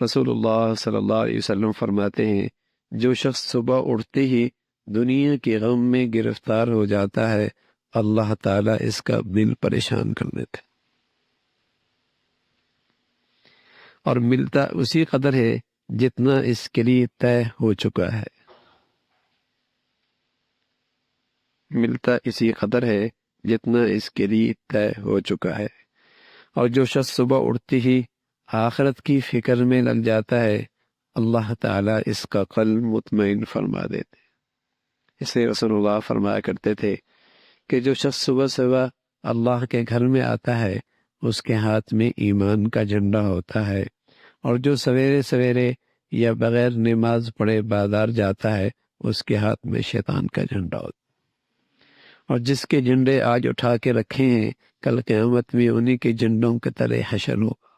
رسول اللہ صلی اللہ علیہ وسلم فرماتے ہیں جو شخص صبح اٹھتے ہی دنیا کے غم میں گرفتار ہو جاتا ہے اللہ تعالیٰ اس کا دل پریشان کر دیتے اور ملتا اسی قدر ہے جتنا اس کے لیے طے ہو چکا ہے، ملتا اسی قدر ہے جتنا اس کے لیے طے ہو چکا ہے۔ اور جو شخص صبح اٹھتے ہی آخرت کی فکر میں لگ جاتا ہے اللہ تعالیٰ اس کا قلب مطمئن فرما دیتے۔ اسے رسول اللہ فرمایا کرتے تھے کہ جو شخص صبح صبح اللہ کے گھر میں آتا ہے اس کے ہاتھ میں ایمان کا جھنڈا ہوتا ہے، اور جو سویرے سویرے یا بغیر نماز پڑھے بازار جاتا ہے اس کے ہاتھ میں شیطان کا جھنڈا ہوتا ہے، اور جس کے جھنڈے آج اٹھا کے رکھے ہیں کل قیامت میں انہی کے جھنڈوں کے تلے حشر ہوگا،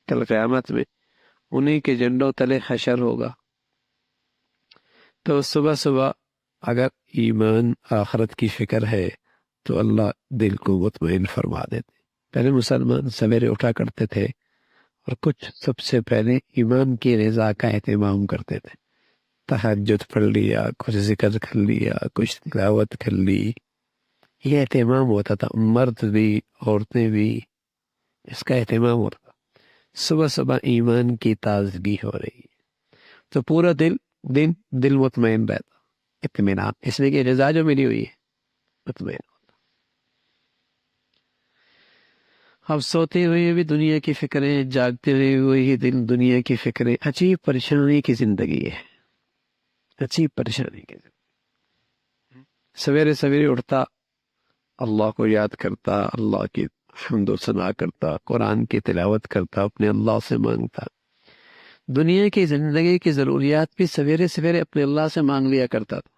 کل قیامت میں انہی کے جھنڈوں تلے حشر ہوگا۔ تو صبح صبح اگر ایمان آخرت کی فکر ہے تو اللہ دل کو مطمئن فرما دیتے۔ پہلے مسلمان سویرے اٹھا کرتے تھے اور کچھ سب سے پہلے ایمان کی رضا کا اہتمام کرتے تھے، تہجد پڑھ لیا، کچھ ذکر کر لیا، کچھ تلاوت کر لی، یہ اہتمام ہوتا تھا، مرد بھی عورتیں بھی اس کا اہتمام ہوتا تھا۔ صبح صبح ایمان کی تازگی ہو رہی ہے تو پورا دل مطمئن رہتا، اطمینان، اس لیے کہ رضا جو ملی ہوئی ہے مطمئن ہوتا۔ اب سوتے ہوئے بھی دنیا کی فکریں، جاگتے ہوئے وہی دن دنیا کی فکریں، عجیب پریشانی کی زندگی ہے، عجیب پریشانی کی زندگی۔ سویرے سویرے اٹھتا، اللہ کو یاد کرتا، اللہ کی حمد و ثنا کرتا، قرآن کی تلاوت کرتا، اپنے اللہ سے مانگتا، دنیا کی زندگی کی ضروریات بھی سویرے سویرے اپنے اللہ سے مانگ لیا کرتا تھا۔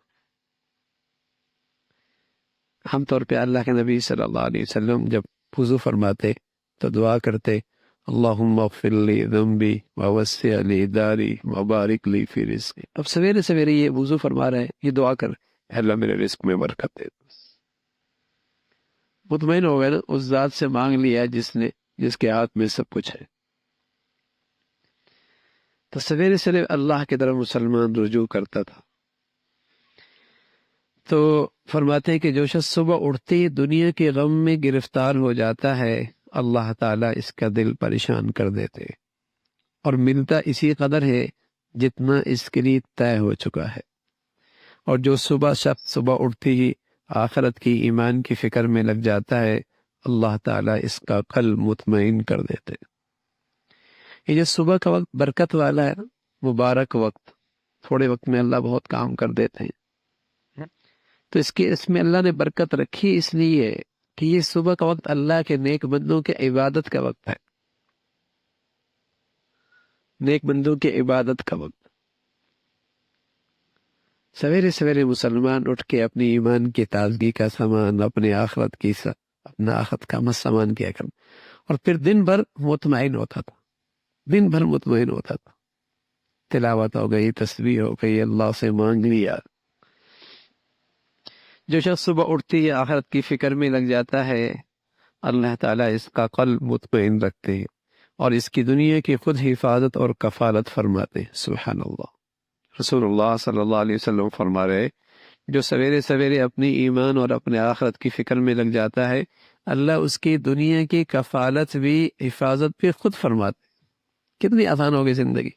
عام طور پہ اللہ کے نبی صلی اللہ علیہ وسلم جب وضو فرماتے تو دعا کرتے اللہم اغفر لی ذنبی ووسع لی داری وبارک لی فی رزقی۔ اب سویرے سویرے یہ وضو فرما رہے ہیں، یہ دعا کر اے اللہ میرے رزق میں برکت دے دو۔ مطمئن ہو گئے نا، اس ذات سے مانگ لیا جس کے ہاتھ میں سب کچھ ہے۔ تو سویرے سویرے اللہ کی طرف مسلمان رجوع کرتا تھا۔ تو فرماتے ہیں کہ جو شخص صبح اٹھتے ہی دنیا کے غم میں گرفتار ہو جاتا ہے اللہ تعالیٰ اس کا دل پریشان کر دیتے، اور ملتا اسی قدر ہے جتنا اس کے لیے طے ہو چکا ہے۔ اور جو شخص صبح اٹھتے ہی آخرت کی ایمان کی فکر میں لگ جاتا ہے اللہ تعالیٰ اس کا قلب مطمئن کر دیتے۔ یہ جو صبح کا وقت برکت والا ہے نا، مبارک وقت، تھوڑے وقت میں اللہ بہت کام کر دیتے ہیں، تو اس میں اللہ نے برکت رکھی اس لیے کہ یہ صبح کا وقت اللہ کے نیک بندوں کے عبادت کا وقت ہے، نیک بندوں کے عبادت کا وقت۔ سویرے سویرے مسلمان اٹھ کے اپنی ایمان کی تازگی کا سامان، اپنا آخرت کا سامان کیا کر، اور پھر دن بھر مطمئن ہوتا تھا، دن بھر مطمئن ہوتا تھا، تلاوت ہو گئی، تسبیح ہو گئی، اللہ سے مانگ لیا۔ جو شخص صبح اٹھتی ہے آخرت کی فکر میں لگ جاتا ہے اللہ تعالیٰ اس کا قلب مطمئن رکھتے ہیں اور اس کی دنیا کی خود حفاظت اور کفالت فرماتے ہیں۔ سبحان اللہ۔ رسول اللہ صلی اللہ علیہ وسلم فرما رہے جو سویرے سویرے اپنی ایمان اور اپنے آخرت کی فکر میں لگ جاتا ہے اللہ اس کی دنیا کی کفالت بھی، حفاظت بھی خود فرماتے ہیں۔ کتنی آسان ہوگی زندگی،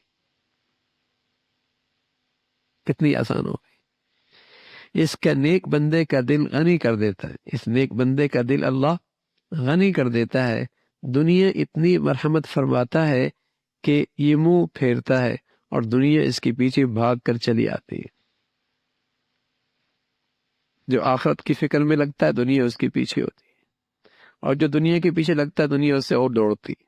کتنی آسان ہوگی۔ اس کا نیک بندے کا دل غنی کر دیتا ہے، اس نیک بندے کا دل اللہ غنی کر دیتا ہے، دنیا اتنی مرحمت فرماتا ہے کہ یہ منہ پھیرتا ہے اور دنیا اس کے پیچھے بھاگ کر چلی آتی ہے۔ جو آخرت کی فکر میں لگتا ہے دنیا اس کے پیچھے ہوتی ہے، اور جو دنیا کے پیچھے لگتا ہے دنیا اس سے اور دوڑتی ہے۔